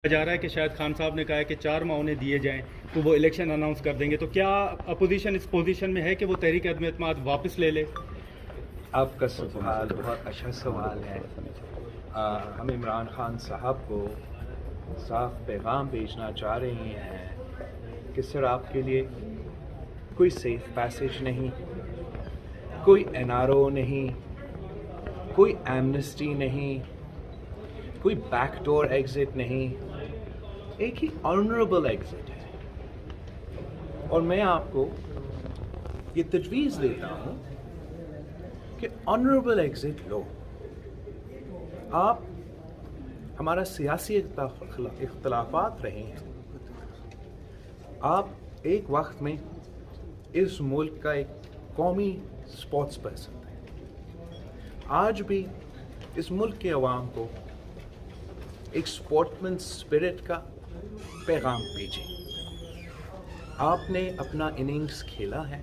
جا رہا ہے کہ شاید خان صاحب نے کہا ہے کہ 4 ماہ انہیں دیے جائیں تو وہ الیکشن اناؤنس کر دیں گے، تو کیا اپوزیشن اس پوزیشن میں ہے کہ وہ تحریک عدم اعتماد واپس لے لے؟ آپ کا سوال بہت اچھا سوال ہے۔ ہم عمران خان صاحب کو صاف پیغام بھیجنا چاہ رہے ہیں کہ سر آپ کے لیے کوئی سیف پیسیج نہیں، کوئی NRO نہیں، کوئی ایمنسٹی نہیں، کوئی بیک ڈور ایگزٹ نہیں، ایک ہی آنریبل ایگزٹ ہے۔ اور میں آپ کو یہ تجویز دیتا ہوں کہ آنریبل ایگزٹ لو۔ آپ ہمارا سیاسی اختلافات رہے ہیں، آپ ایک وقت میں اس ملک کا ایک قومی اسپورٹس پرسن تھے، آج بھی اس ملک کے عوام کو ایک اسپورٹمن اسپرٹ کا پیغام بھیجیں۔ آپ نے اپنا اننگز کھیلا ہے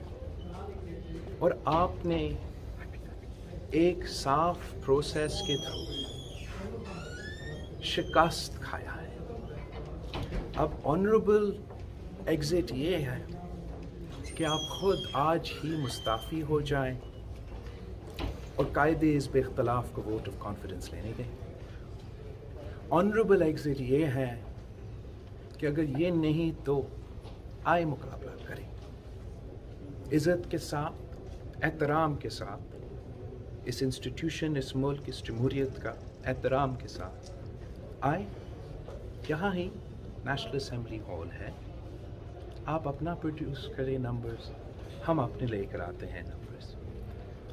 اور آپ نے ایک صاف پروسیس کے تھرو شکست کھایا ہے۔ اب آنریبل ایگزٹ یہ ہے کہ آپ خود آج ہی مستعفی ہو جائیں اور قائد حزب اختلاف کو ووٹ آف کانفیڈنس لینے دیں۔ آنریبل ایگزٹ یہ ہے کہ اگر یہ نہیں تو آئے مقابلہ کریں، عزت کے ساتھ، احترام کے ساتھ، اس انسٹیٹیوشن، اس ملک، اس جمہوریت کا احترام کے ساتھ آئے۔ یہاں ہی نیشنل اسمبلی ہال ہے، آپ اپنا پروڈیوس کریں نمبرز، ہم اپنے لے کر آتے ہیں نمبرز۔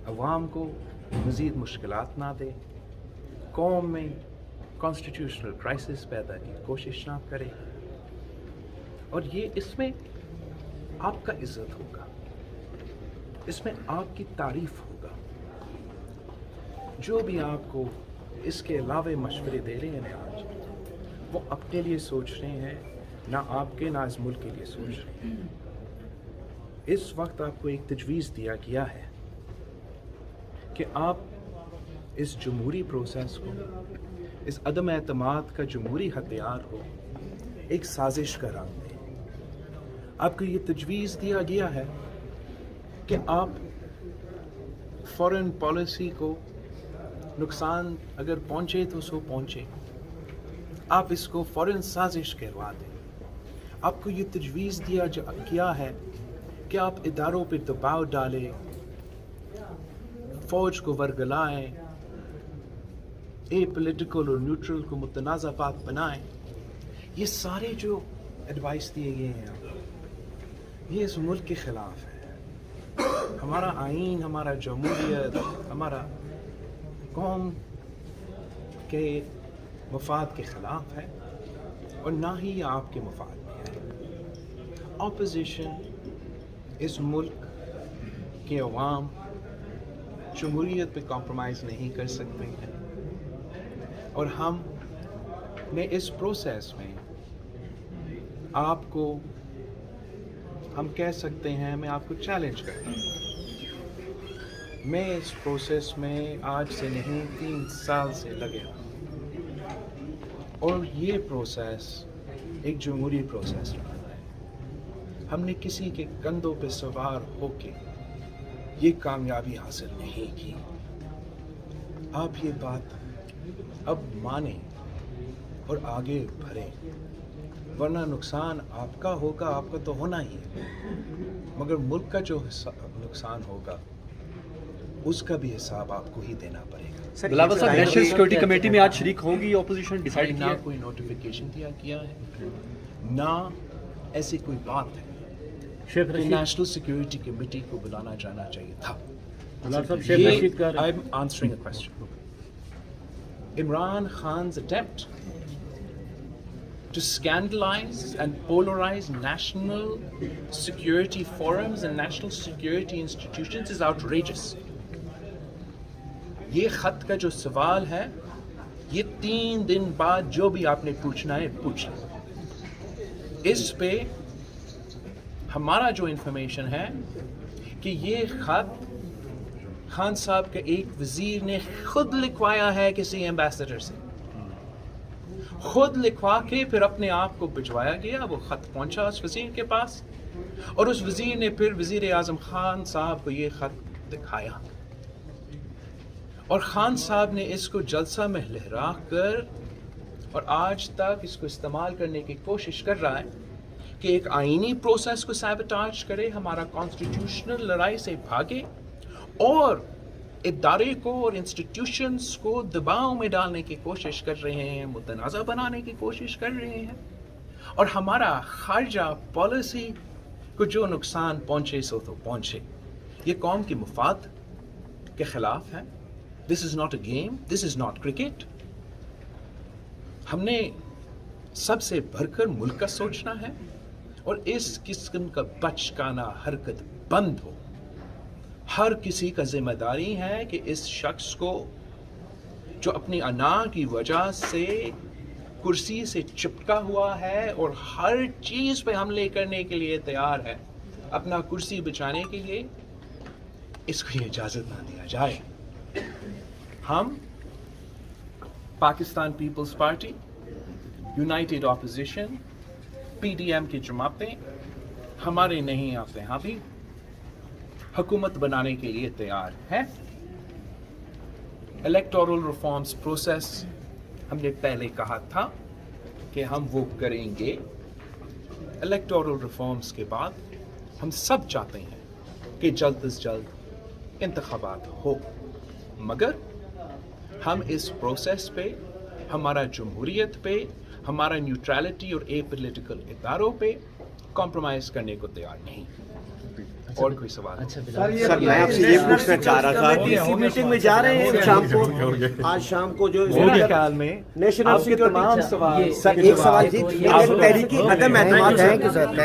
عوام کو مزید مشکلات نہ دے، قوم میں کانسٹیٹیوشنل کرائسس پیدا کی کوشش نہ کرے، اور یہ اس میں آپ کا عزت ہوگا، اس میں آپ کی تعریف ہوگا۔ جو بھی آپ کو اس کے علاوہ مشورے دے رہے ہیں آج، وہ اپنے لیے سوچ رہے ہیں، نہ آپ کے، نہ اس ملک کے لیے سوچ رہے ہیں۔ اس وقت آپ کو ایک تجویز دیا گیا ہے کہ آپ اس جمہوری پروسیس کو، اس عدم اعتماد کا جمہوری ہتھیار کو ایک سازش کا رنگ دیں۔ آپ کو یہ تجویز دیا گیا ہے کہ آپ فارن پالیسی کو نقصان اگر پہنچے تو سو پہنچے، آپ اس کو فوراً سازش کروا دیں۔ آپ کو یہ تجویز دیا گیا ہے کہ آپ اداروں پہ دباؤ ڈالیں، فوج کو ورگلائیں، اے پولیٹیکل اور نیوٹرل کو متنازع بات بنائیں۔ یہ سارے جو ایڈوائس دیے گئے ہیں یہ اس ملک کے خلاف ہے۔ ہمارا آئین، ہمارا جمہوریت، ہمارا قوم کے مفاد کے خلاف ہے، اور نہ ہی یہ آپ کے مفاد میں ہے۔ اپوزیشن اس ملک کے عوام جمہوریت پہ کمپرومائز نہیں کر سکتے ہیں، اور ہم نے اس پروسیس میں آپ کو، ہم کہہ سکتے ہیں، میں آپ کو چیلنج کرتا ہوں۔ میں اس پروسیس میں آج سے نہیں 3 سال سے لگے ہوں، اور یہ پروسیس ایک جمہوری پروسیس رہا ہے۔ ہم نے کسی کے کندھوں پہ سوار ہو کے یہ کامیابی حاصل نہیں کی۔ آپ یہ بات اب مانیں اور آگے بڑھیں، ورنہ نقصان آپ کا ہوگا، آپ کا تو ہونا ہی ہے، مگر ملک کا جو نقصان ہوگا اس کا بھی حساب آپ کو ہی دینا پڑے گا۔ بلاول صاحب، نیشنل سیکورٹی کمیٹی میں آج شریک ہوگی اپوزیشن، ڈیسائیڈ کیا نہ کوئی نوٹیفیکیشن دیا گیا ہے، نہ ایسی کوئی بات ہے کہ نیشنل سیکورٹی کمیٹی کو بلانا جانا چاہیے تھا۔ I'm answering a question. Imran Khan's attempt to scandalize and polarize national security forums and national security institutions is outrageous. یہ خط کا جو سوال ہے، یہ 3 دن بعد جو بھی آپ نے پوچھنا ہے پوچھ لیں۔ اس پہ ہمارا جو انفارمیشن ہے کہ یہ خط خان صاحب کے ایک وزیر نے خود لکھوایا ہے کسی ایمبیسڈر سے، خود لکھوا کے پھر اپنے آپ کو بھجوایا گیا. وہ خط پہنچا اس وزیر کے پاس اور اس وزیر نے پھر وزیر اعظم خان صاحب کو یہ خط دکھایا اور خان صاحب نے اس کو جلسہ میں لہرا کر اور آج تک اس کو استعمال کرنے کی کوشش کر رہا ہے کہ ایک آئینی پروسیس کو سیبوٹاج کرے, ہمارا کانسٹیٹیوشنل لڑائی سے بھاگے اور ادارے کو اور انسٹیٹیوشنز کو دباؤ میں ڈالنے کی کوشش کر رہے ہیں, متنازع بنانے کی کوشش کر رہے ہیں اور ہمارا خارجہ پالیسی کو جو نقصان پہنچے سو تو پہنچے. یہ قوم کے مفاد کے خلاف ہے. This is not a game, this is not cricket. ہم نے سب سے بڑھ کر ملک کا سوچنا ہے اور اس قسم کا بچکانہ حرکت بند ہو. ہر کسی کا ذمہ داری ہے کہ اس شخص کو جو اپنی انا کی وجہ سے کرسی سے چپکا ہوا ہے اور ہر چیز پہ حملے کرنے کے لیے تیار ہے, اپنا کرسی بچانے کے لیے, اس کو یہ اجازت نہ دیا جائے. ہم Pakistan peoples party, united opposition, P D M کی جماعتیں ہمارے نہیں آپ یہاں بھی حکومت بنانے کے لیے تیار ہیں. الیکٹورل ریفارمز پروسیس ہم نے پہلے کہا تھا کہ ہم وہ کریں گے. الیکٹورل ریفارمز کے بعد ہم سب چاہتے ہیں کہ جلد از جلد انتخابات ہو, مگر ہم اس پروسیس پہ, ہمارا جمہوریت پہ, ہمارا نیوٹرلٹی اور اے پولیٹیکل اداروں پہ کمپرومائز کرنے کو تیار نہیں. اور کوئی سوال؟ سر میں آپ سے یہ پوچھنا چاہ رہا تھا کہ اسی میٹنگ میں جا رہے ہیں شام کو, آج شام کو جو میرے خیال میں نیشنل آپ کے تمام سوال سر ایک سوال جی, تحریکی عدم اعتماد ہے کہ سر